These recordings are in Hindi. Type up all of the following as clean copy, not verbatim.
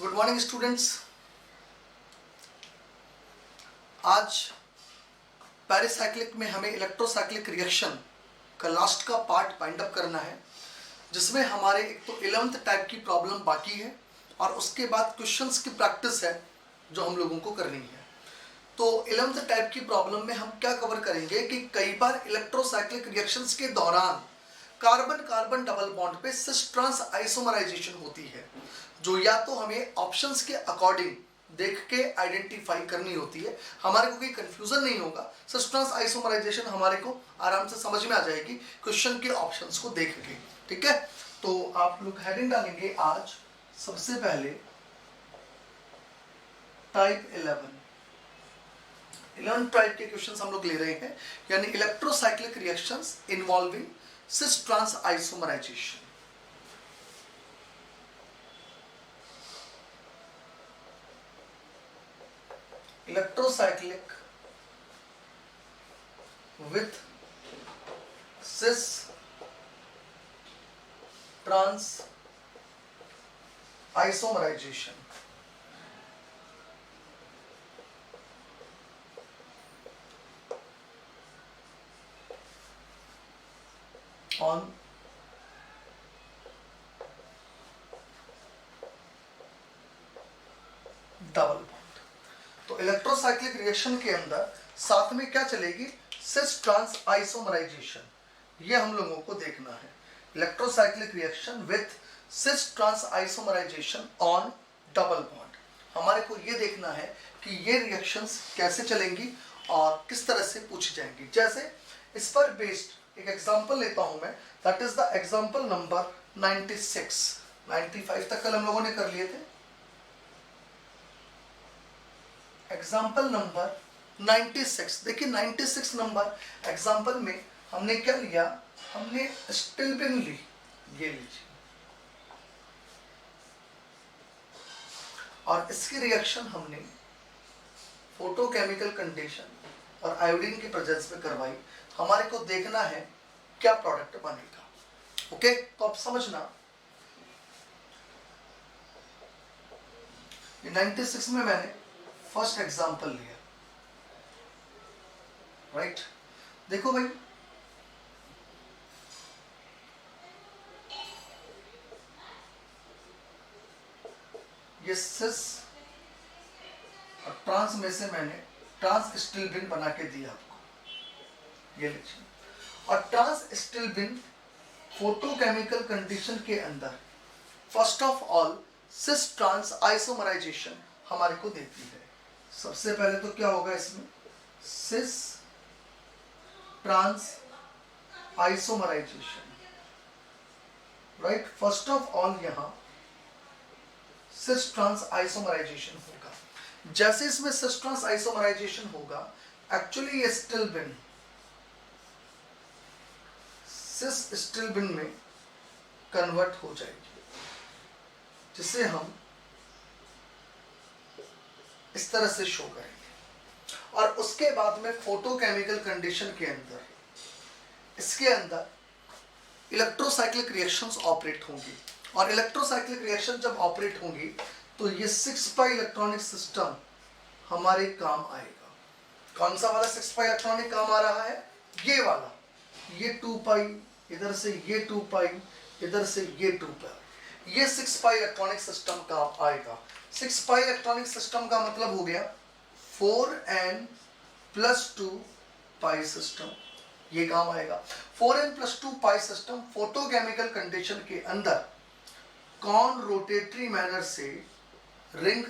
Good morning students. आज पैरासाइक्लिक में हमें इलेक्ट्रोसाइक्लिक रिएक्शन का लास्ट का पार्ट फाइंड अप करना है, जिसमें हमारे एक तो 11th टाइप की प्रॉब्लम बाकी है और उसके बाद क्वेश्चंस की प्रैक्टिस है जो हम लोगों को करनी है। तो 11th टाइप की प्रॉब्लम में हम क्या कवर करेंगे कि कई बार इलेक्ट्रोसाइक्लिक रिएक्शंस के दौरान कार्बन कार्बन डबल बॉन्ड पे सिस ट्रांस आइसोमराइजेशन होती है, जो या तो हमें ऑप्शंस के अकॉर्डिंग देख के आइडेंटिफाई करनी होती है। हमारे को कोई कंफ्यूजन नहीं होगा, सिस ट्रांस आइसोमराइजेशन हमारे को आराम से समझ में आ जाएगी क्वेश्चन के ऑप्शंस को देख के। ठीक है, तो आप लोग हेडिंग डालेंगे आज सबसे पहले टाइप 11 टाइप के क्वेश्चंस हम लोग ले रहे हैं, यानी electrocyclic reactions involving cis trans isomerisation. Electrocyclic with cis trans isomerization on double bond. तो इलेक्ट्रोसाइक्लिक रिएक्शन के अंदर साथ में क्या चलेगी? सिस ट्रांस आइसोमराइजेशन, ये हम लोगों को देखना है। Electrocyclic reaction with cis trans isomerisation on double bond, हमारे को ये देखना है कि ये रिएक्शंस कैसे चलेंगी और किस तरह से पूछी जाएंगी। जैसे इस पर बेस्ड एक एग्जांपल लेता हूं मैं, that is the example number 96। 95 तक कल हम लोगों ने कर लिए थे। एग्जाम्पल नंबर 96, देखिए 96 नंबर एग्जाम्पल में हमने क्या लिया? हमने स्टिल्बिन ली, ये लीजिए, और इसकी रिएक्शन हमने फोटोकेमिकल कंडीशन और आयोडीन की प्रेजेंस में करवाई। हमारे को देखना है क्या प्रोडक्ट बनेगा। ओके, तो आप समझना, 96 में मैंने फर्स्ट एग्जांपल लिया, राइट। देखो भाई, ये सिस और ट्रांस में से मैंने ट्रांस स्टिल्बिन बना के दिया आपको, ये लीजिए। और ट्रांस स्टिल्बिन फोटोकेमिकल कंडीशन के अंदर first of all cis trans isomerisation हमारे को देती है। सबसे पहले तो क्या होगा इसमें? Cis trans isomerisation, right. First of all यहां सिस ट्रांस आइसोमराइजेशन होगा। जैसे इसमें सिस ट्रांस आइसोमराइजेशन होगा, एक्चुअली ये स्टिल्बिन सिस स्टिल्बिन में कन्वर्ट हो जाएगी, जिसे हम इस तरह से शो करेंगे। और उसके बाद में फोटोकेमिकल कंडीशन के अंदर इसके अंदर इलेक्ट्रोसाइक्लिक रिएक्शंस ऑपरेट होंगी, और इलेक्ट्रोसाइक्लिक रिएक्शन जब ऑपरेट होंगी तो ये 6 पाई इलेक्ट्रॉनिक सिस्टम हमारे काम आएगा। कौन सा वाला 6 पाई इलेक्ट्रॉनिक काम आ रहा है? ये वाला। ये 2 पाई, इधर से ये 2 पाई, इधर से ये 2 पाई, ये 6 पाई इलेक्ट्रॉनिक सिस्टम काम आएगा। 6 पाई इलेक्ट्रॉनिक सिस्टम का मतलब हो गया 4n+2 पाई सिस्टम, ये काम आएगा। 4n+2 पाई सिस्टम फोटोकेमिकल कंडीशन के अंदर कॉन रोटेटरी मैनर से रिंग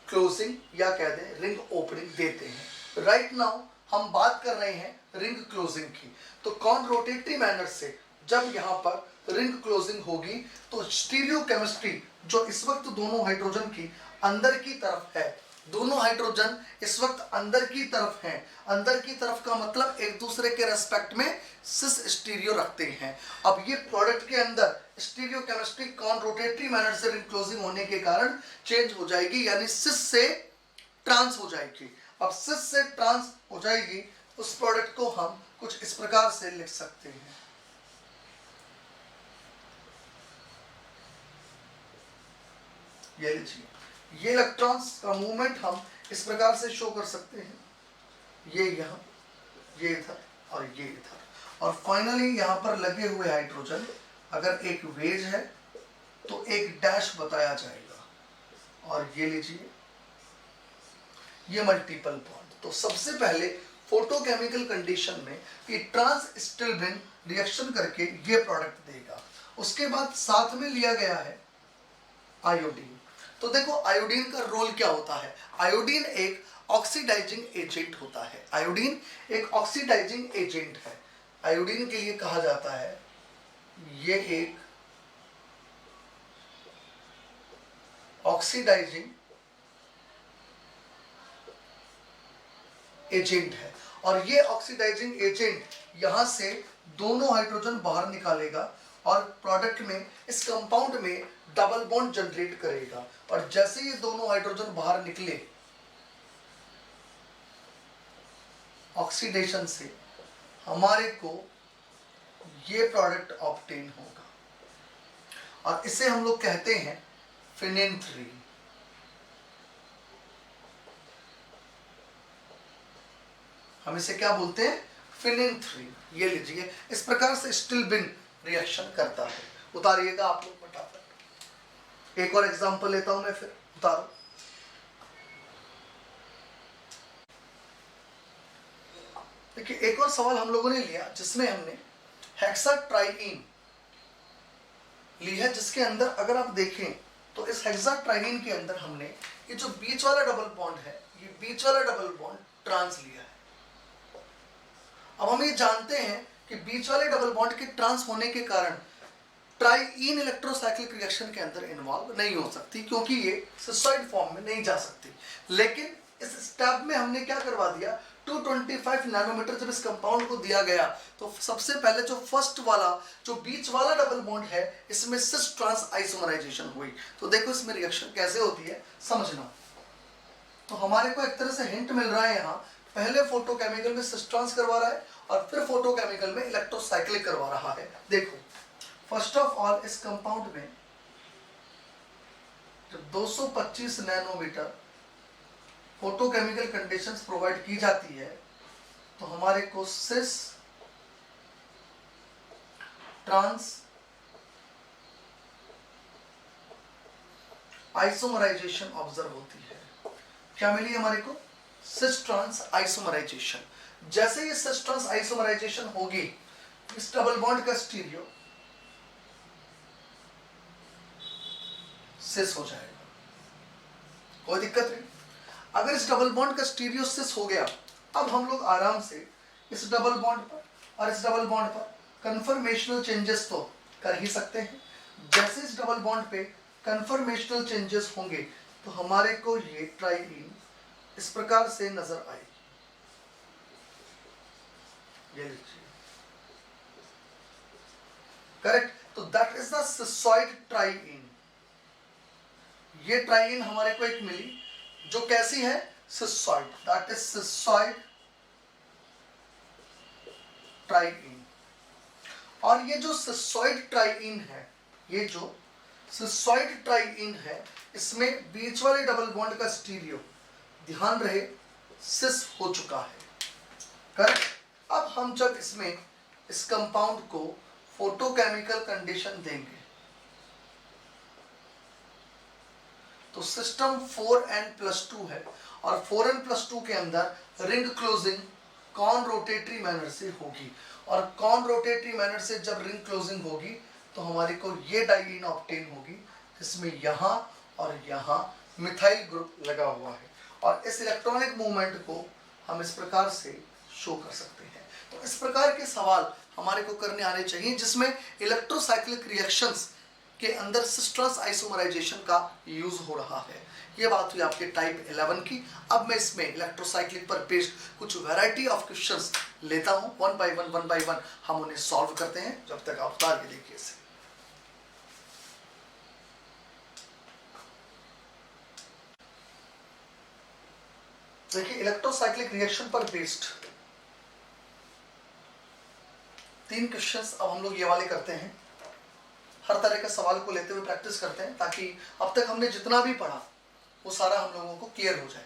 क्लोजिंग या कह दें रिंग ओपनिंग देते हैं। राइट नाउ हम बात कर रहे हैं रिंग क्लोजिंग की। तो कॉन रोटेटरी मैनर से जब यहां पर रिंग क्लोजिंग होगी तो स्टीरियो केमिस्ट्री जो इस वक्त दोनों हाइड्रोजन की अंदर की तरफ है, दोनों हाइड्रोजन इस वक्त अंदर की तरफ हैं। अंदर की तरफ का मतलब एक दूसरे के रेस्पेक्ट में सिस स्टीरियो रखते हैं। अब ये प्रोडक्ट के अंदर stereochemistry conrotatory manner से रिंग क्लोजिंग होने के कारण चेंज हो जाएगी, यानी सिस से ट्रांस हो जाएगी। अब सिस से ट्रांस हो जाएगी, उस प्रोडक्ट को हम कुछ इस प्रकार से लिख सकते हैं। ये लीजिए, ये इलेक्ट्रॉन्स का मूवमेंट हम इस प्रकार से शो कर सकते हैं, ये यहाँ, ये इधर और ये इधर, और फाइनली यहाँ पर लगे हुए हाइड्रोजन अगर एक वेज है तो एक डैश बताया जाएगा, और ये लीजिए ये मल्टीपल बॉन्ड। तो सबसे पहले फोटोकेमिकल कंडीशन में ये ट्रांस स्टिल्बिन रिएक्शन करके ये प्रोडक्ट देगा। उसके बाद साथ में लिया गया है आयोडीन। तो देखो आयोडीन का रोल क्या होता है। आयोडीन एक ऑक्सीडाइजिंग एजेंट होता है। आयोडीन एक ऑक्सीडाइजिंग एजेंट है। आयोडीन के लिए कहा जाता है ये एक ऑक्सीडाइजिंग एजेंट है, और ये ऑक्सीडाइजिंग एजेंट यहां से दोनों हाइड्रोजन बाहर निकालेगा और प्रोडक्ट में इस कंपाउंड में डबल बॉन्ड जनरेट करेगा, और जैसे ये दोनों हाइड्रोजन बाहर निकले ऑक्सीडेशन से हमारे को ये प्रोडक्ट ऑब्टेन होगा, और इसे हम लोग कहते हैं फिनेन 3। हम इसे क्या बोलते हैं, फिनेन 3। ये लीजिए, इस प्रकार से स्टिल्बिन रिएक्शन करता है। उतारिएगा आप लोग फटाफट। एक और एग्जांपल लेता हूं मैं, फिर उतारो। देखिए एक और सवाल हम लोगों ने लिया जिसमें हमने हेक्साट्राइइन ली है, जिसके अंदर अगर आप देखें तो इस हेक्साट्राइइन के अंदर हमने ये जो बीच वाला डबल बॉन्ड है, ये बीच वाला डबल बॉन्ड ट्रांस लिया है। अब हम ये जानते हैं कि बीच वाले डबल बॉन्ड के ट्रांस होने के कारण ट्राइइन इलेक्ट्रोसाइक्लिक रिएक्शन के अंदर इन्वॉल्व नहीं हो सकती, क्योंकि ये सिस्टोइड फॉर्म में नहीं जा सकती। लेकिन इस स्टेप में हमने क्या करवा दिया, 225 नैनोमीटर जब इस कंपाउंड को दिया गया तो सबसे पहले जो फर्स्ट वाला जो बीच वाला डबल बॉन्ड है इसमें सिस ट्रांस आइसोमराइजेशन हुई। तो देखो इसमें रिएक्शन कैसे होती है समझना। तो हमारे को एक तरह से हिंट मिल रहा है, यहाँ पहले फोटोकेमिकल में सिस ट्रांस करवा रहा है और फिर फोटोकेमिकल में इलेक्ट्रोसाइक्लिक करवा रहा है। देखो फर्स्ट ऑफ ऑल इस कंपाउंड में जब 225 नैनोमीटर फोटोकेमिकल कंडीशंस प्रोवाइड की जाती है तो हमारे को सिस ट्रांस आइसोमराइजेशन ऑब्जर्व होती है। क्या मिली हमारे को, सिस ट्रांस आइसोमराइजेशन। जैसे ये सिस ट्रांस आइसोमराइजेशन होगी इस डबल बॉन्ड का स्टीरियो सिस हो जाएगा, कोई दिक्कत नहीं। अगर इस डबल बॉन्ड का स्टीरियो सिस हो गया, अब हम लोग आराम से इस डबल बॉन्ड पर और इस डबल बॉन्ड पर कन्फर्मेशनल चेंजेस तो कर ही सकते हैं। जैसे इस डबल बॉन्ड पे कन्फर्मेशनल चेंजेस होंगे तो हमारे को ये ट्राइइन इस प्रकार से नजर आएगी। ये लीजिए, करेक्ट। तो दैट इज द सिसॉइड ट्राइइन। ये ट्राइइन हमारे को एक मिली जो कैसी है, सिसॉइड, दैट इज सिसॉइड ट्राइइन। और ये जो सिसॉइड ट्राइइन है, ये जो सिसॉइड ट्राइइन है इसमें बीच वाले डबल बॉन्ड का स्टीरियो ध्यान रहे सिस हो चुका है, करेक्ट। अब हम जब इसमें इस कंपाउंड को फोटोकेमिकल कंडीशन देंगे तो सिस्टम 4n+2 है और 4n+2 के अंदर ring closing conrotatory manner से होगी, और कॉन रोटेटरी मैनर से जब रिंग क्लोजिंग होगी तो हमारे को ये डाइईन ऑब्टेन होगी जिसमें यहाँ और यहाँ मिथाइल ग्रुप लगा हुआ है, और इस इलेक्ट्रॉनिक मूवमेंट को हम इस प्रकार से शो कर सकते हैं। तो इस प्रकार के सवाल हमारे को करने आने चाहिए जिसमें इलेक्ट्रोसाइक्लिक रिएक्शंस के अंदर सिस ट्रांस आइसोमराइजेशन का यूज हो रहा है। ये बात हुई आपके टाइप 11 की। अब मैं इसमें इलेक्ट्रोसाइक्लिक पर बेस्ड कुछ वैरायटी ऑफ क्वेश्चंस लेता हूं, वन बाय वन हम उन्हें सॉल्व करते हैं। जब तक आप उतार के देखिए इसे। देखिए इलेक्ट्रोसाइक्लिक रिएक्शन पर बेस्ड 3 क्वेश्चंस अब हम लोग ये वाले करते हैं। हर तरह के सवाल को लेते हुए प्रैक्टिस करते हैं ताकि अब तक हमने जितना भी पढ़ा वो सारा हम लोगों को क्लियर हो जाए।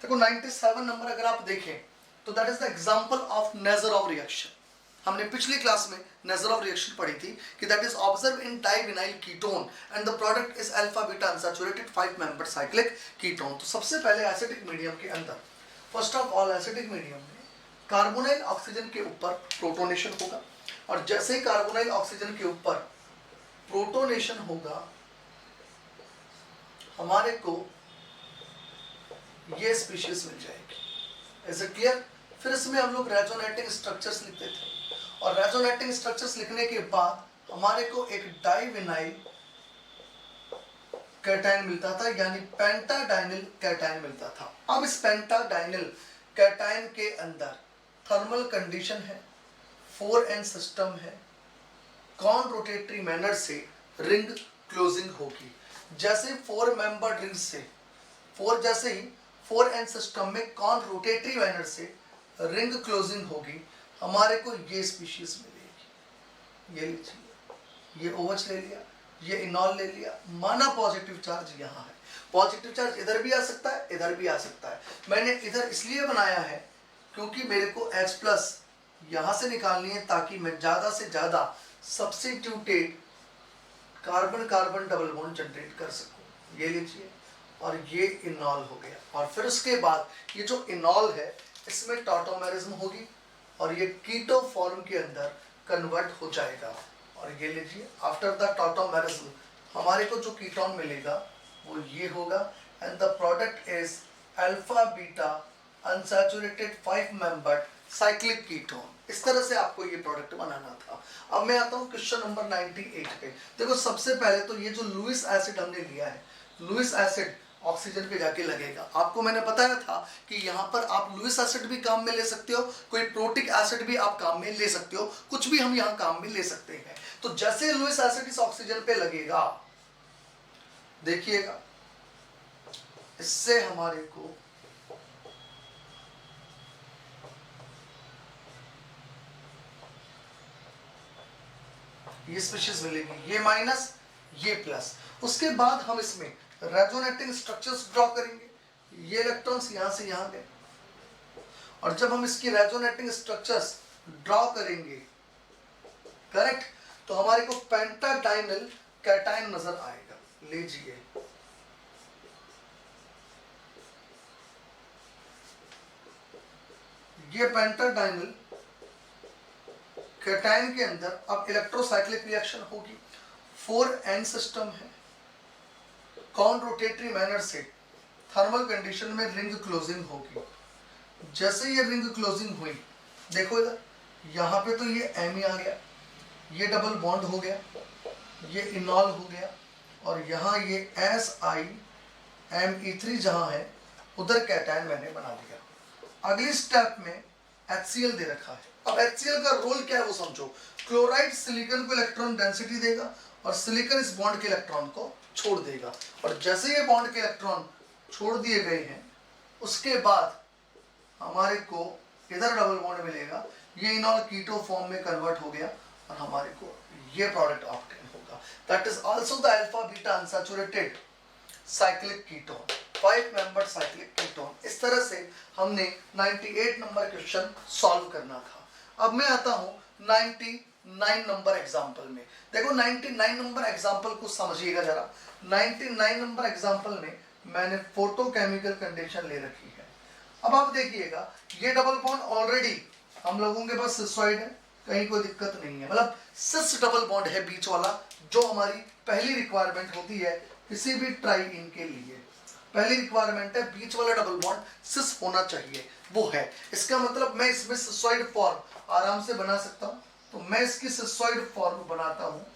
देखो 97 नंबर अगर आप देखें तो that is the example of Nazarov reaction. हमने पिछली क्लास में नेजरॉफ रिएक्शन पढ़ी थी कि that is observe in divinyl ketone and the product is alpha beta unsaturated 5 member cyclic ketone. तो सबसे पहले एसिडिक मीडियम के अंदर, first of all acidic medium में कार्बोनाइल ऑक्सीजन के ऊपर प्रोटोनेशन होगा, और जैसे ही कार्बोनाइल ऑक्सीजन के ऊपर प्रोटोनेशन होगा हमारे को ये स्पीशीज मिल जाएगी। Is it clear? फिर इसमें हम लोग रेजोनेटिंग स्ट्रक्चर्स लिखते थे, और रेजोनेटिंग स्ट्रक्चर्स लिखने के बाद हमारे को एक डाइविनाइल कैटायन मिलता था, यानी पेंटाडाइनिल कैटायन मिलता था। अब इस पेंटाडाइनिल कैटायन के अंदर थर्मल कंडीशन है, 4n सिस्टम है, कॉन रोटेटरी मैनर से रिंग क्लोजिंग होगी। जैसे 4 मेंबर रिंग से जैसे ही 4n सिस्टम में कॉन रोटेटरी मैनर से रिंग क्लोजिंग होगी, हमारे को ये स्पीशीज मिलेगी। ये लीजिए, ये OH ले लिया, ये इनॉल ले लिया, माना पॉजिटिव चार्ज यहाँ है। पॉजिटिव चार्ज इधर भी आ सकता है, इधर भी आ सकता है। मैंने इधर इसलिए बनाया है क्योंकि मेरे को H+ यहाँ से निकालनी है ताकि मैं ज़्यादा से ज़्यादा substituted carbon carbon double bond generate कर सकूँ। ये लीजिए, और ये इनॉल हो गया। और फिर उसके बाद ये जो इनॉल है इसमें टॉटोमेरिज्म होगी और ये कीटो फॉर्म के अंदर कन्वर्ट हो जाएगा। और ये लीजिए, आफ्टर द टॉटोमेरिज्म हमारे को जो कीटोन मिलेगा वो ये होगा, and the product is alpha beta unsaturated 5 membered cyclic ketone. इस तरह से आपको ये प्रोडक्ट बनाना था। अब मैं आता हूँ क्वेश्चन नंबर 98 पे। देखो सबसे पहले तो ये जो लुईस एसिड हमने लिया है, लुईस एसिड ऑक्सीजन पे जाके लगेगा। आपको मैंने बताया था कि यहाँ पर आप लुईस एसिड भी काम में ले सकते हो, कोई प्रोटिक एसिड भी आप काम में ले सकते हो, कुछ भी हम यहाँ काम में ले सकते हैं। तो जैसे लुईस एसिड इस ऑक्सीजन पे लगेगा, देखिएगा इससे हमारे को ये स्पीशीज मिलेगी, ये माइनस ये प्लस। उसके बाद हम इसमें रेजोनेटिंग स्ट्रक्चर्स ड्रॉ करेंगे। ये इलेक्ट्रॉन्स यहां से यहां गए, और जब हम इसकी रेजोनेटिंग स्ट्रक्चर्स ड्रॉ करेंगे, करेक्ट, तो हमारे को पेंटाडाइनिल कैटायन नजर आएगा। लीजिए, ये पेंटाडाइनिल कैटायन के अंदर अब इलेक्ट्रोसाइक्लिक रिएक्शन होगी। 4n सिस्टम है, कॉन रोटेटरी मैनर से थर्मल कंडीशन में रिंग क्लोजिंग होगी। जैसे ये रिंग क्लोजिंग हुई, देखो इधर, यहाँ पे तो ये M आ गया, ये डबल बॉन्ड हो गया, ये इनॉल हो गया, और यहाँ ये SiMe3 जहाँ है उधर कैटायन मैंने बना दिया। अगली स्टेप में HCl दे रखा है। अब HCl का रोल क्या है वो समझो। क्लोराइड सिलिकॉन को इलेक्ट्रॉन डेंसिटी देगा और सिलिकॉन इस बॉन्ड के इलेक्ट्रॉन को छोड़ देगा, और जैसे ये बॉन्ड के इलेक्ट्रॉन छोड़ दिए गए हैं उसके बाद हमारे को इधर डबल बॉन्ड मिलेगा, ये इनॉल कीटो फॉर्म में कन्वर्ट हो गया और हमारे को ये प्रोडक्ट ऑब्टेन होगा। That is also the alpha beta unsaturated cyclic ketone, 5 member cyclic ketone. इस तरह से हमने 98 नंबर क्वेश्चन सॉल्व करना था। अब मैं आता हूँ 99 नंबर एग्जाम्पल में। देखो 99 नंबर एग्जाम्पल को समझिएगा जरा। 99 नंबर एग्जाम्पल में मैंने फोटोकेमिकल कंडीशन ले रखी है। अब आप देखिएगा, ये डबल बॉन्ड ऑलरेडी हम लोगों के पास सिस्टोइड है, कहीं कोई दिक्कत नहीं है, मतलब सिस डबल बॉन्ड है बीच वाला, जो हमारी पहली रिक्वायरमेंट होती है किसी भी ट्राइइन के लिए। पहली रिक्वायरमेंट है बीच वाला डबल बॉन्ड सिस होना चाहिए, वो है। इसका मतलब मैं इसमें सिस्टोइड फॉर्म आराम से बना सकता हूँ, तो मैं इसकी सिस्टोइड फॉर्म बनाता हूँ।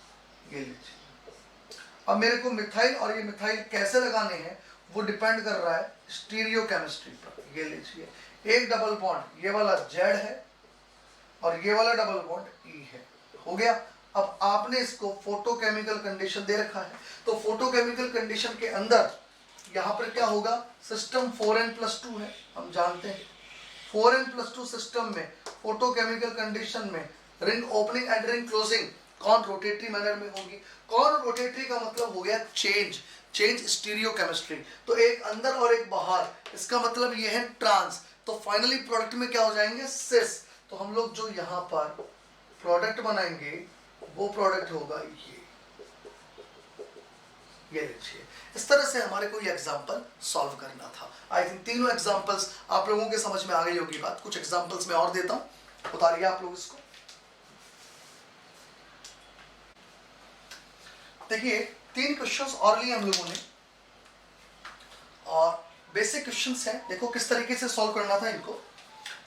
ये लीजिए, अब मेरे को मिथाइल और ये मिथाइल कैसे लगाने हैं वो डिपेंड कर रहा है स्टीरियो केमिस्ट्री पर। ये लीजिए, एक डबल बॉन्ड ये वाला Z है और ये वाला डबल बॉन्ड E है, हो गया। अब आपने इसको फोटोकेमिकल कंडीशन दे रखा है, तो फोटोकेमिकल कंडीशन के अंदर यहाँ पर क्या होगा, सिस्टम 4n+2 है, हम जानते हैं 4n+2 सिस्टम में फोटोकेमिकल कंडीशन में ring opening and ring closing कौन रोटेटरी मैनर में होगी। कौन रोटेटरी का मतलब हो गया चेंज स्टीरियो केमिस्ट्री, तो एक अंदर और एक बाहर, इसका मतलब ये है ट्रांस। तो फाइनली प्रोडक्ट में क्या हो जाएंगे, सिस। तो हम लोग जो यहाँ पर प्रोडक्ट बनाएंगे वो प्रोडक्ट होगा ये देखिए। इस तरह से हमारे को ये एग्जांपल सॉल्व करना था। आई थिंक तीनों एग्जांपल्स आप लोगों के समझ में आ गई होगी बात। कुछ एग्जांपल्स मैं और देता हूं, उतारिए आप लोग इसको। देखिए 3 क्वेश्चंस और लिए हम लोगों ने और बेसिक क्वेश्चंस हैं। देखो किस तरीके से सॉल्व करना था इनको।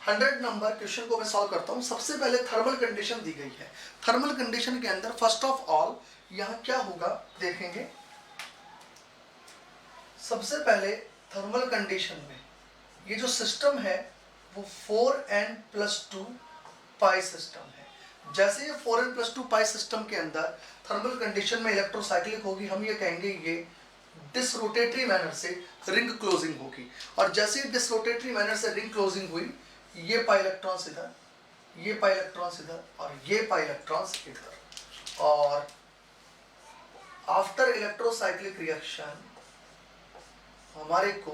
100 नंबर क्वेश्चन को मैं सॉल्व करता हूं। सबसे पहले थर्मल कंडीशन दी गई है। थर्मल कंडीशन के अंदर फर्स्ट ऑफ ऑल यहाँ क्या होगा देखेंगे। सबसे पहले थर्मल कंडीशन में ये जो सिस्टम है वो 4n+2 पाई सिस्टम है। जैसे ये 4n+2 पाई सिस्टम के अंदर थर्मल कंडीशन में इलेक्ट्रोसाइक्लिक होगी, हम ये कहेंगे ये डिसरोटेटरी मैनर से रिंग क्लोजिंग होगी। और जैसे ही डिसरोटेटरी मैनर से रिंग क्लोजिंग हुई, ये पाई इलेक्ट्रॉन्स इधर, ये पाई इलेक्ट्रॉन्स इधर और ये पाई इलेक्ट्रॉन्स इधर। और आफ्टर इलेक्ट्रोसाइक्लिक रिएक्शन हमारे को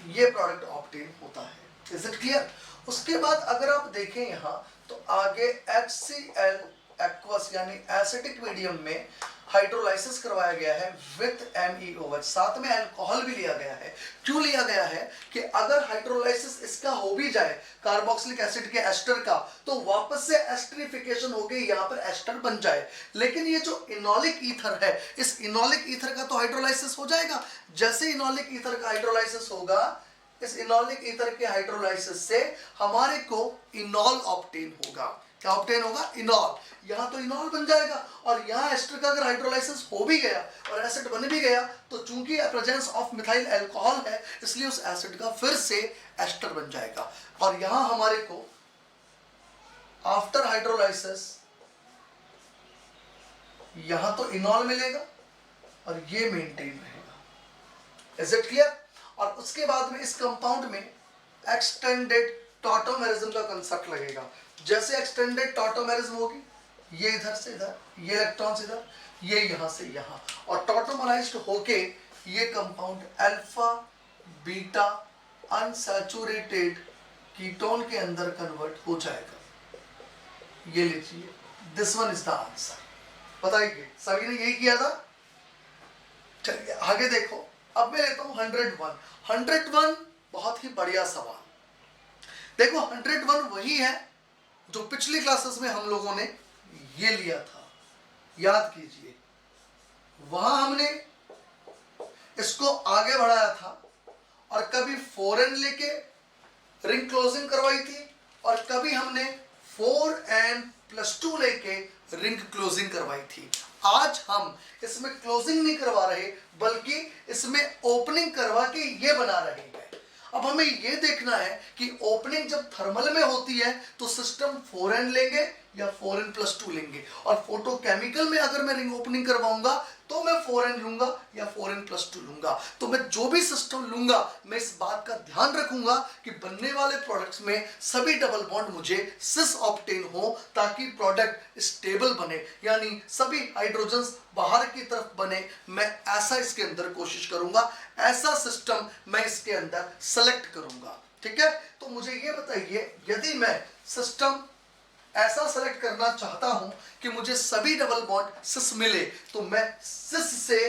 ये प्रोडक्ट ऑब्टेन होता है। Is it clear. उसके बाद अगर आप देखें यहाँ तो आगे HCl एक्वस यानी एसिडिक मीडियम में हाइड्रोलाइसिस करवाया गया है विथ MeOH, साथ में अल्कोहल भी लिया गया है। क्यों लिया गया है कि अगर हाइड्रोलाइसिस इसका हो भी जाए कार्बोक्सिलिक एसिड के एस्टर का, तो वापस से एस्टरिफिकेशन हो गई, यहाँ पर एस्टर बन जाए। लेकिन ये जो इनोलिक ईथर है, इस इनोलिक ईथर का तो हाइड्रोलाइसिस हो जाएगा। जैसे इनोलिक ईथर का हाइड्रोलाइसिस होगा, इस इनोलिक ईथर के हाइड्रोलाइसिस से हमारे को इनॉल ऑब्टेन होगा। क्या ऑब्टेन होगा, इनॉल। यहाँ तो इनॉल बन जाएगा और यहाँ एस्टर का अगर हाइड्रोलाइसिस हो भी गया और एसिड बन भी गया, तो चूंकि प्रेजेंस ऑफ मिथाइल अल्कोहल है, इसलिए उस एसिड का फिर से एस्टर बन जाएगा। और यहाँ हमारे को आफ्टर हाइड्रोलाइसिस यहाँ तो इनॉल मिलेगा और ये मेंटेन रहेगा। Is it clear. और उसके बाद में इस कंपाउंड में एक्सटेंडेड टॉटोमेरिज्म का कंसेप्ट लगेगा। जैसे एक्सटेंडेड टॉटोमेरिज्म होगी, ये इधर से इधर, ये इलेक्ट्रॉन्स इधर, ये यहाँ से यहाँ, और टॉटोमराइज्ड होके ये compound alpha beta unsaturated ketone के अंदर कन्वर्ट हो जाएगा। ये लीजिए, this one is the answer. बताइए सभी ने यही किया था। चलिए आगे देखो। अब मैं लेता हूं 101 बहुत ही बढ़िया सवाल। देखो 101 वही है जो पिछली क्लासेस में हम लोगों ने ये लिया था, याद कीजिए। वहां हमने इसको आगे बढ़ाया था और कभी 4n लेके रिंग क्लोजिंग करवाई थी और कभी हमने 4n+2 लेके रिंग क्लोजिंग करवाई थी। आज हम इसमें क्लोजिंग नहीं करवा रहे, बल्कि इसमें ओपनिंग करवा के ये बना रहे हैं। अब हमें ये देखना है कि ओपनिंग जब थर्मल में होती है तो सिस्टम 4n लेंगे या 4n+2 लेंगे, और फोटोकेमिकल में अगर मैं रिंग ओपनिंग करवाऊंगा तो मैं 4n लूंगा या 4n+2 लूंगा। तो मैं जो भी सिस्टम लूंगा, मैं इस बात का ध्यान रखूंगा कि बनने वाले प्रोडक्ट्स में सभी डबल बॉन्ड मुझे सिस ऑब्टेन हो, ताकि प्रोडक्ट स्टेबल बने, यानी सभी हाइड्रोजन्स बाहर की तरफ बने। मैं ऐसा इसके अंदर कोशिश करूंगा, ऐसा सिस्टम मैं इसके अंदर सेलेक्ट करूंगा। ठीक है, तो मुझे ये बताइए, यदि मैं सिस्टम ऐसा सेलेक्ट करना चाहता हूं कि मुझे सभी डबल बॉन्ड सिस मिले, तो मैं सिस से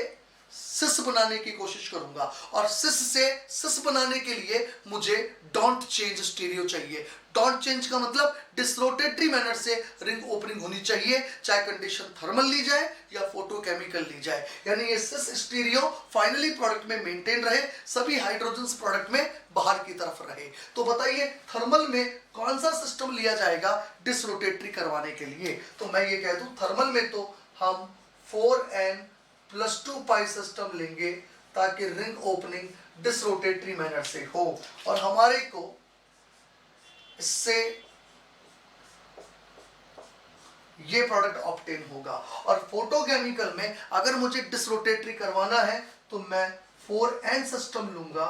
सिस बनाने की कोशिश करूंगा। और सिस से सिस बनाने के लिए मुझे डोंट चेंज स्टीरियो चाहिए। डोंट चेंज का मतलब डिसरोटेटरी मैनर से रिंग ओपनिंग होनी चाहिए, चाहे कंडीशन थर्मल ली जाए या फोटोकेमिकल ली जाए। यानी ये सिस स्टीरियो फाइनली प्रोडक्ट में मेंटेन रहे, सभी हाइड्रोजन्स प्रोडक्ट में बाहर की तरफ रहे। तो बताइए थर्मल में कौन सा सिस्टम लिया जाएगा डिसरोटेटरी करवाने के लिए। तो मैं ये कह दूं, थर्मल में तो हम 4n+2 पाई सिस्टम लेंगे, ताकि रिंग ओपनिंग डिसरोटेटरी मैनर से हो और हमारे को इससे ये प्रोडक्ट ऑब्टेन होगा। और फोटोकेमिकल में अगर मुझे डिसरोटेटरी करवाना है तो मैं 4n सिस्टम लूंगा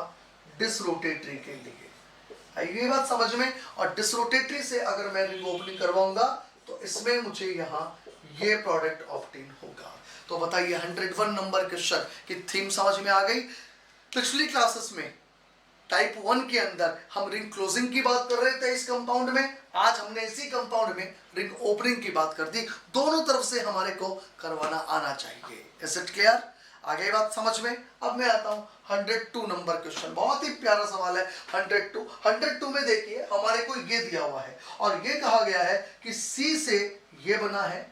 डिसरोटेटरी के लिए। ये बात समझ में। और डिसरोटेटरी से अगर मैं रिंग ओपनिंग करवाऊंगा तो इसमें मुझे यहाँ ये प्रोडक्ट ऑब्टेन होगा। तो बताइए 101 नंबर क्वेश्चन की थीम समझ में आ गई। पिछली क्लासेस में टाइप 1 के अंदर हम रिंग क्लोजिंग की बात कर रहे थे इस कंपाउंड में, आज हमने इसी कंपाउंड में रिंग ओपनिंग की बात कर दी। दोनों तरफ से हमारे को करवाना आना चाहिए। Is it clear? आगे बात समझ में। अब मैं आता हूं 102 नंबर क्वेश्चन, बहुत ही प्यारा सवाल है। 102 में देखिए हमारे को ये दिया हुआ है और ये कहा गया है कि सी से ये बना है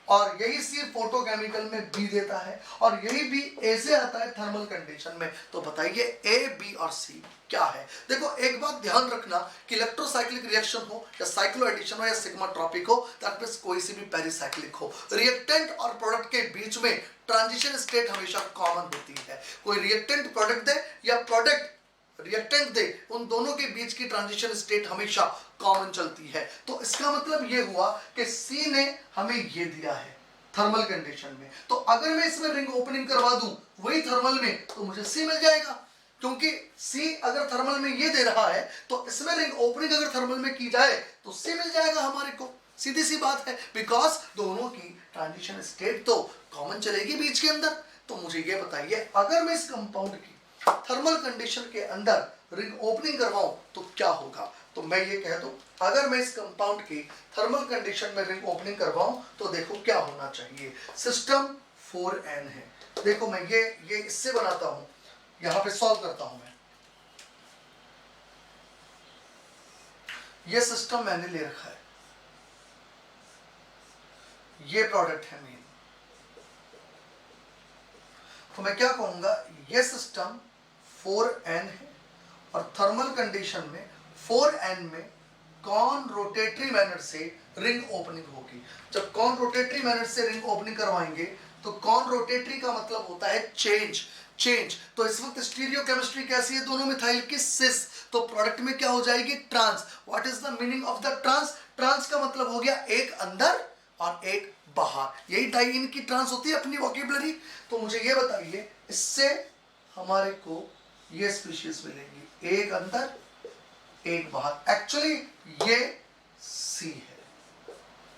और यही सी फोटोकेमिकल में बी देता है और यही बी ए से आता है थर्मल कंडीशन में। तो बताइए ए, बी और सी क्या है? देखो एक बात ध्यान रखना कि इलेक्ट्रोसाइक्लिक रिएक्शन हो या साइक्लो एडिशन हो या सिग्माट्रोपिक हो, दैट मींस कोई सी भी पेरिसाइक्लिक हो, रिएक्टेंट और प्रोडक्ट के बीच में ट्रांजिशन स्टेट हमेशा कॉमन होती है। कोई रिएक्टेंट प्रोडक्ट दे या प्रोडक्ट रिएक्टेंट दे, उन दोनों के बीच की ट्रांजिशन स्टेट हमेशा कॉमन चलती है। तो इसका मतलब ये हुआ कि सी ने हमें ये दिया है थर्मल कंडीशन में, तो अगर मैं इसमें रिंग ओपनिंग करवा दूं वही थर्मल में तो मुझे सी मिल जाएगा, क्योंकि सी अगर थर्मल में ये दे रहा है तो इसमें रिंग ओपनिंग अगर थर्मल में की जाए तो सी मिल जाएगा हमारे को। सीधी सी बात है, बिकॉज दोनों की ट्रांजिशन स्टेट तो कॉमन चलेगी बीच के अंदर। तो मुझे ये बताइए अगर मैं इस कंपाउंड की थर्मल कंडीशन के अंदर रिंग ओपनिंग करवाऊं तो क्या होगा? तो मैं ये कह दूं अगर मैं इस कंपाउंड की थर्मल कंडीशन में रिंग ओपनिंग करवाऊं तो देखो क्या होना चाहिए। सिस्टम 4n है। देखो मैं ये इससे बनाता हूं, यहां पे सॉल्व करता हूं मैं। ये सिस्टम मैंने ले रखा है, ये प्रोडक्ट है मेन। तो मैं क्या कहूंगा, ये सिस्टम 4n है और थर्मल कंडीशन में 4n में कॉन रोटेटरी मैनर से रिंग ओपनिंग होगी। जब कॉन रोटेटरी मैनर से रिंग ओपनिंग करवाएंगे तो कॉन रोटेटरी का मतलब होता है चेंज। तो इस वक्त स्टीरियो केमिस्ट्री कैसी है दोनों मिथाइल की? सिस। तो प्रोडक्ट में क्या हो जाएगी? Trans. What is the meaning of the trans? Trans का मतलब हो गया एक अंदर और एक बाहर। यही डाइइन की ट्रांस होती है अपनी वोकेबलरी। तो मुझे ये बताइए इससे हमारे को ये स्पीशीज मिलेंगी, एक अंदर एक बाहर। एक्चुअली ये सी है,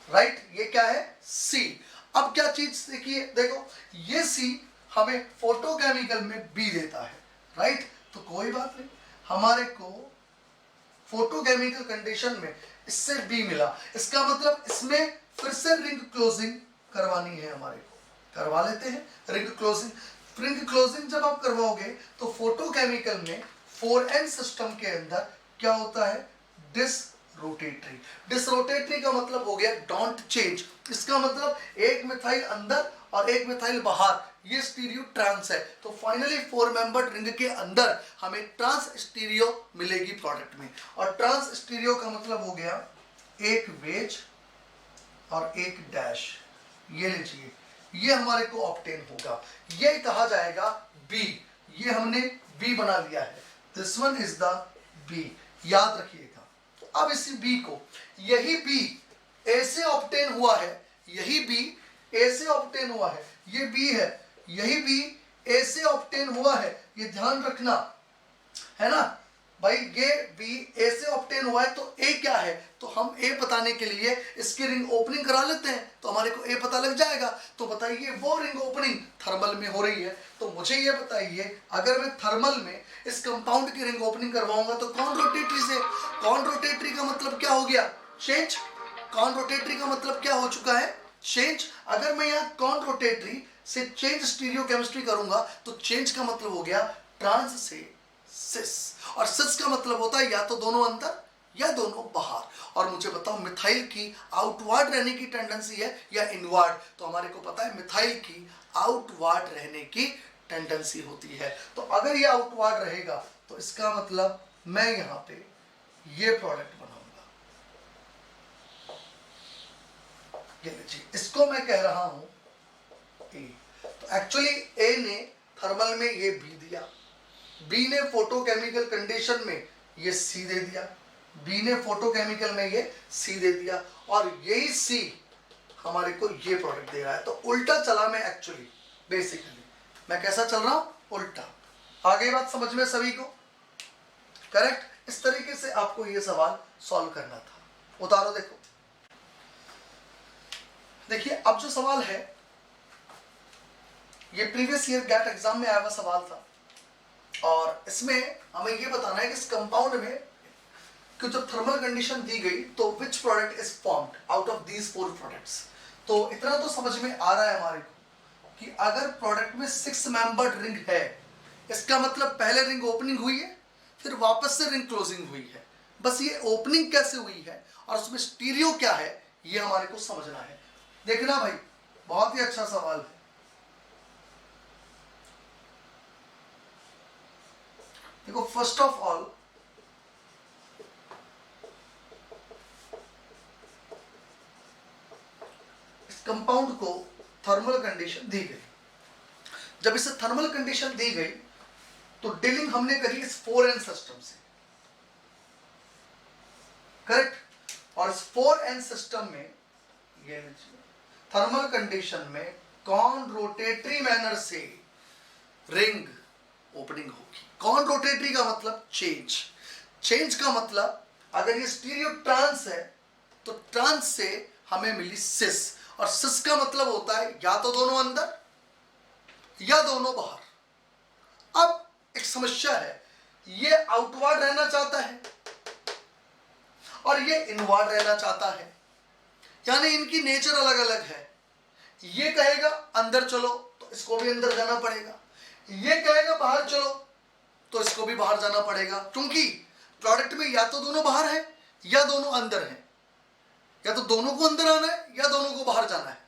राइट? ये क्या है? सी। अब क्या चीज देखिए, देखो ये सी हमें फोटोकेमिकल में बी देता है, राइट? तो कोई बात नहीं, हमारे को फोटोकेमिकल कंडीशन में इससे बी मिला। इसका मतलब इसमें फिर से रिंग क्लोजिंग करवानी है हमारे को, करवा लेते हैं रिंग क्लोजिंग। रिंग क्लोजिंग जब आप करवाओगे तो फोटोकेमिकल में 4n सिस्टम के अंदर क्या होता है? डिसरोटेटरी। डिसरोटेटरी का मतलब हो गया डोंट चेंज। इसका मतलब एक मिथाइल अंदर और एक मिथाइल बाहर, ये स्टीरियो ट्रांस है। तो फाइनली 4 मेंबर्ड रिंग के अंदर हमें ट्रांस स्टीरियो मिलेगी प्रोडक्ट में। और ट्रांस स्टीरियो का मतलब हो गया एक वेज और एक डैश। ये लीजिए, ये हमारे को ऑब्टेन होगा। ये कहा जाएगा बी। ये हमने बी बना लिया है। This one is the B, याद रखिएगा। अब इसी बी को, यही बी ए से ऑब्टेन हुआ है, यही बी ए से ऑब्टेन हुआ है, ये बी है, यही बी ए से ऑब्टेन हुआ है, ये ध्यान रखना है ना भाई। ये बी ए से ऑब्टेन हुआ है तो ए क्या है? तो हम ए बताने के लिए इसकी रिंग ओपनिंग करा लेते हैं तो हमारे को ए पता लग जाएगा। तो बताइए वो रिंग ओपनिंग थर्मल में हो रही है, तो मुझे ये बताइए अगर मैं थर्मल में इस कंपाउंड की रिंग ओपनिंग करवाऊंगा तो कॉन रोटेटरी से। कॉन रोटेटरी का मतलब क्या हो गया? चेंज। कॉन रोटेटरी का मतलब क्या हो चुका है? चेंज। अगर मैं यहाँ कॉन रोटेटरी से चेंज स्टीरियो केमिस्ट्री करूंगा तो चेंज का मतलब हो गया ट्रांस से सिस। और सिस का मतलब होता है या तो दोनों अंदर या दोनों बाहर। और मुझे बताओ मिथाइल की आउटवर्ड रहने की टेंडेंसी है या इनवर्ड? तो हमारे को पता है मिथाइल की आउटवर्ड रहने की टेंडेंसी होती है। तो अगर ये आउटवर्ड रहेगा तो इसका मतलब मैं यहां पे ये प्रोडक्ट बनाऊंगा। ये लीजिए, इसको मैं कह रहा हूं ए। तो एक्चुअली ए ने थर्मल में ये बी दिया, बी ने फोटोकेमिकल कंडीशन में ये सी दे दिया, बी ने फोटोकेमिकल में ये सी दे दिया और यही सी हमारे को ये प्रोडक्ट दे रहा है। तो उल्टा चला मैं एक्चुअली, बेसिकली मैं कैसा चल रहा हूं? उल्टा। आगे बात समझ में सभी को? करेक्ट? इस तरीके से आपको ये सवाल सॉल्व करना था। उतारो देखो। देखिए अब जो सवाल है ये प्रीवियस ईयर गैट एग्जाम में आया हुआ सवाल था और इसमें हमें ये बताना है कि इस कंपाउंड में कि जब थर्मल कंडीशन दी गई तो which product is formed out of these 4 products. तो इतना तो समझ में आ रहा है हमारे को कि अगर प्रोडक्ट में 6 मेंबर्ड रिंग है, इसका मतलब पहले रिंग ओपनिंग हुई है फिर वापस से रिंग क्लोजिंग हुई है। बस ये ओपनिंग कैसे हुई है और उसमें स्टीरियो क्या है ये हमारे को समझना है। देखना भाई बहुत ही अच्छा सवाल है। देखो फर्स्ट ऑफ ऑल इस कंपाउंड को थर्मल कंडीशन दी गई। जब इसे थर्मल कंडीशन दी गई तो डीलिंग हमने करी इस 4n सिस्टम से, करेक्ट। और इस 4n सिस्टम में ये थर्मल कंडीशन में कौन रोटेटरी मैनर से रिंग ओपनिंग होगी। कौन रोटेटरी का मतलब चेंज। चेंज का मतलब अगर ये स्टीरियो ट्रांस है तो ट्रांस से हमें मिली सिस, और सिस का मतलब होता है या तो दोनों अंदर या दोनों बाहर। अब एक समस्या है, ये आउटवर्ड रहना चाहता है और ये इनवर्ड रहना चाहता है, यानी इनकी नेचर अलग अलग है। ये कहेगा अंदर चलो तो इसको भी अंदर जाना पड़ेगा, ये कहेगा बाहर चलो तो इसको भी बाहर जाना पड़ेगा, क्योंकि प्रोडक्ट में या तो दोनों बाहर है या दोनों अंदर है, या तो दोनों को अंदर आना है या दोनों को बाहर जाना है।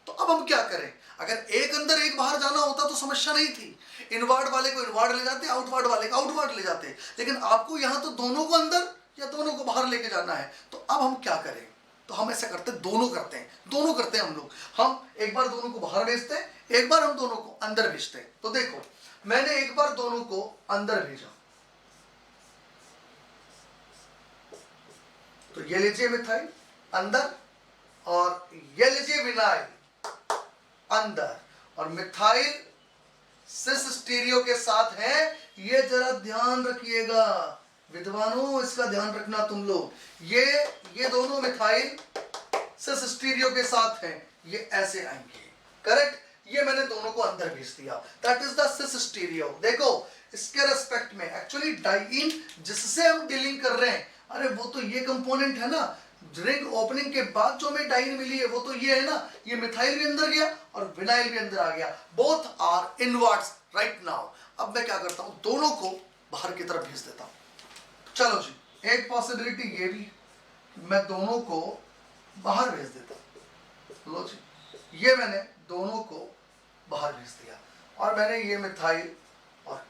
तो अब हम क्या करें। अगर एक अंदर एक बाहर जाना होता तो समस्या नहीं थी, इनवर्ड वाले को इनवर्ड ले जाते, आउटवर्ड वाले को आउटवर्ड ले जाते, लेकिन आपको यहां तो दोनों को अंदर या दोनों को बाहर लेके जाना है। तो अब हम क्या करें। तो हम ऐसा करते हैं, दोनों करते हैं हम लोग। हम एक बार दोनों को बाहर भेजते हैं, एक बार हम दोनों को अंदर भेजते हैं। तो देखो मैंने एक बार दोनों को अंदर भेजा, तो ये लीजिए मिथाइल अंदर और ये लीजिए विनाइल अंदर, और मिथाइल सिस स्टीरियो के साथ है। ये जरा ध्यान रखिएगा विद्वानों, इसका ध्यान रखना तुम लोग। ये दोनों मिथाइल सिस स्टीरियो के साथ हैं, ये ऐसे आएंगे, करेक्ट। ये मैंने दोनों को अंदर भेज दिया, that is the cis stereo. देखो इसके रेस्पेक्ट में एक्चुअली डाइईन जिससे हम डीलिंग कर रहे हैं, अरे वो तो ये कंपोनेंट है ना, रिंग ओपनिंग के बाद जो हमें डाइईन मिली है वो तो ये है ना। ये मिथाइल भी अंदर गया और विनाइल भी अंदर आ गया, both are inwards right now. अब मैं क्या करता हूं, दोनों को बाहर की तरफ भेज देता हूं। चलो जी, एक पॉसिबिलिटी ये भी, मैं दोनों को बाहर भेज देता हूं। लो जी, ये मैंने दोनों को बाहर भेज दिया और मैंने ये मिथाइल और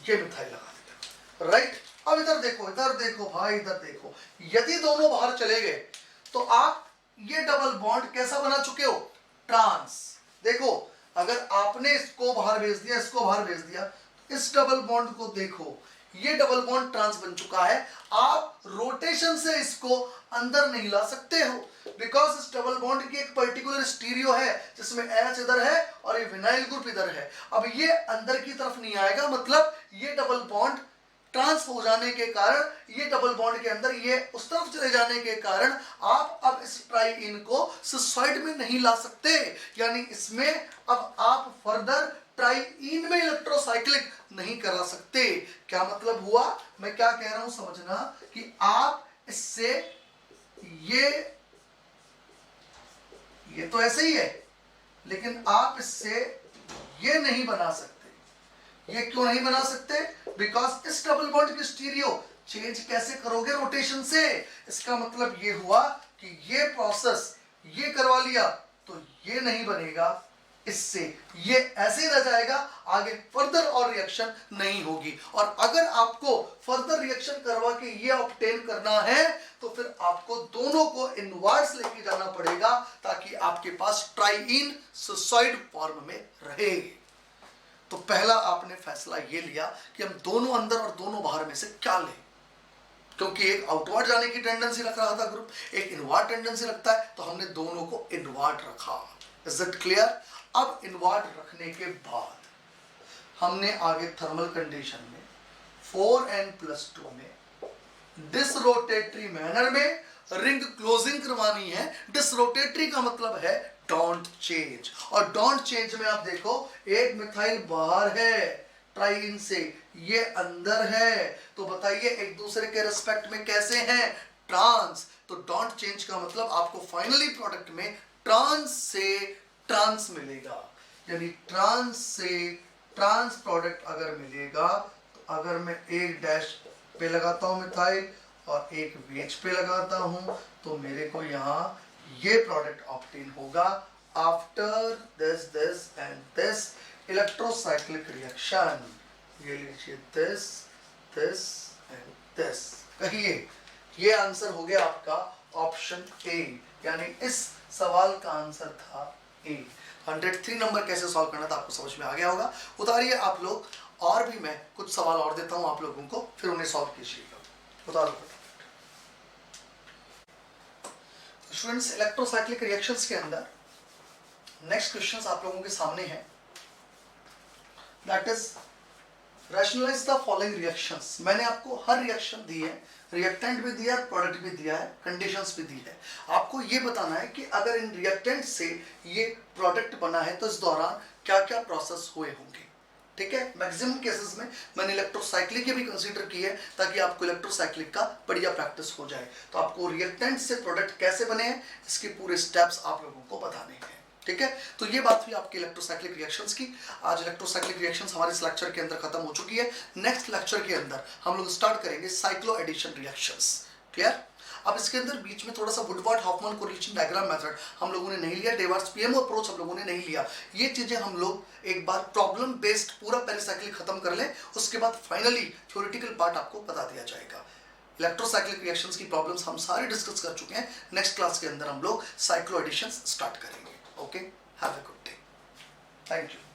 ये मिथाइल लगा दिया, राइट। अब इधर देखो भाई, इधर देखो, यदि दोनों बाहर चले गए तो आप ये डबल बॉन्ड कैसा बना चुके हो, ट्रांस। देखो अगर आपने इसको बाहर भेज दिया, इसको बाहर भेज दिया, इस डबल बॉन्ड को देखो, ये डबल बॉन्ड ट्रांस बन चुका है। आप रोटेशन से इसको अंदर नहीं ला सकते हो, बिकॉज इस डबल बॉन्ड की एक पर्टिकुलर स्टीरियो है जिसमें H इधर है और ये विनाइल ग्रुप इधर है। अब ये अंदर की तरफ नहीं आएगा, मतलब ये डबल बॉन्ड ट्रांस हो जाने के कारण, ये डबल बॉन्ड के अंदर ये उस तरफ चले जाने के कारण आप अब इस ट्राइइन को सिस्सॉइड में नहीं ला सकते, यानी इसमें अब आप फर्दर ट्राइइन में इलेक्ट्रोसाइक्लिक नहीं करा सकते। क्या मतलब हुआ, मैं क्या कह रहा हूं समझना, कि आप इससे ये तो ऐसे ही है, लेकिन आप इससे ये नहीं बना सकते। ये क्यों नहीं बना सकते, बिकॉज इस डबल बॉन्ड की स्टीरियो चेंज कैसे करोगे, रोटेशन से। इसका मतलब ये हुआ कि ये प्रोसेस ये करवा लिया तो ये नहीं बनेगा, इससे ये ऐसे ही रह जाएगा, आगे फर्दर और रिएक्शन नहीं होगी। और अगर आपको फर्दर रिएक्शन करवा के ये ऑब्टेन करना है तो फिर आपको दोनों को इनवर्स लेके जाना पड़ेगा, ताकि आपके पास ट्राइइन सिस्सॉइड फॉर्म में रहे। तो पहला आपने फैसला ये लिया कि हम दोनों अंदर और दोनों बाहर में से क्या लें, क्योंकि एक आउटवर्ड जाने की टेंडेंसी रख रहा था ग्रुप, एक इनवर्ड टेंडेंसी रखता है, तो हमने दोनों को इनवर्ड रखा। Is it clear. अब इनवर्ड रखने के बाद हमने आगे थर्मल कंडीशन में 4n+2 में डिसरोटेटरी मैनर में रिंग क्लोजिंग करवानी है। डिसरोटेटरी का मतलब है डोंट चेंज, और डोंट चेंज में आप देखो एक मिथाइल बाहर है ट्राइन से, ये अंदर है, तो बताइए एक दूसरे के रिस्पेक्ट में कैसे हैं, ट्रांस। तो डोंट चेंज का मतलब आपको फाइनली प्रोडक्ट में ट्रांस से ट्रांस मिलेगा, यानी ट्रांस से ट्रांस प्रोडक्ट अगर मिलेगा तो अगर मैं एक डैश पे लगाता हूं मिथाइल और एक वेज पे लगाता हूं तो मेरे को यहाँ ये प्रोडक्ट ऑब्टेन होगा after this and this electrocyclic reaction. ये लीजिए दिस एंड दिस। कहिए ये आंसर हो गया आपका ऑप्शन ए, यानी इस सवाल का आंसर था ए। 103 नंबर कैसे सॉल्व करना था आपको समझ में आ गया होगा। उतारिए आप लोग, और भी मैं कुछ सवाल और देता हूं आप लोगों को, फिर उन्हें सॉल्व कीजिएगा। उतारो स्टूडेंट्स। इलेक्ट्रोसाइक्लिक रिएक्शंस के अंदर नेक्स्ट क्वेश्चंस आप लोगों के सामने है, that is rationalise the following reactions. मैंने आपको हर रिएक्शन दी है, रिएक्टेंट भी दिया है, प्रोडक्ट भी दिया है, कंडीशंस भी दी है। आपको ये बताना है कि अगर इन रिएक्टेंट से ये प्रोडक्ट बना है तो इस दौरान क्या क्या प्रोसेस हुए होंगे। ठीक है, मैक्सिमम केसेस में मैंने इलेक्ट्रोसाइक्लिक भी कंसीडर की है ताकि आपको इलेक्ट्रोसाइक्लिक का बढ़िया प्रैक्टिस हो जाए। तो आपको रिएक्टेंट से प्रोडक्ट कैसे बने हैं इसके पूरे स्टेप्स आप लोगों को बताने हैं। ठीक है, तो ये बात हुई आपके इलेक्ट्रोसाइक्लिक रिएक्शंस की। आज इलेक्ट्रोसाइक्लिक रिएक्शंस हमारे इस लेक्चर के अंदर खत्म हो चुकी है। नेक्स्ट लेक्चर के अंदर हम लोग स्टार्ट करेंगे साइक्लो एडिशन रिएक्शंस। क्लियर? अब इसके अंदर बीच में थोड़ा सा Woodward Hoffmann correlation diagram method हम लोगों ने नहीं लिया, डेवार्स पीएमओ अप्रोच हम लोगों ने नहीं लिया। ये चीजें हम लोग एक बार प्रॉब्लम बेस्ड पूरा पेरिसाइक्लिक खत्म कर लें, उसके बाद फाइनली थ्योरेटिकल पार्ट आपको बता दिया जाएगा। इलेक्ट्रोसाइक्लिक रिएक्शंस की प्रॉब्लम्स हम सारे डिस्कस कर चुके हैं। नेक्स्ट क्लास के अंदर हम लोग साइक्लो एडिशंस स्टार्ट करेंगे। Okay, have a good day, thank you.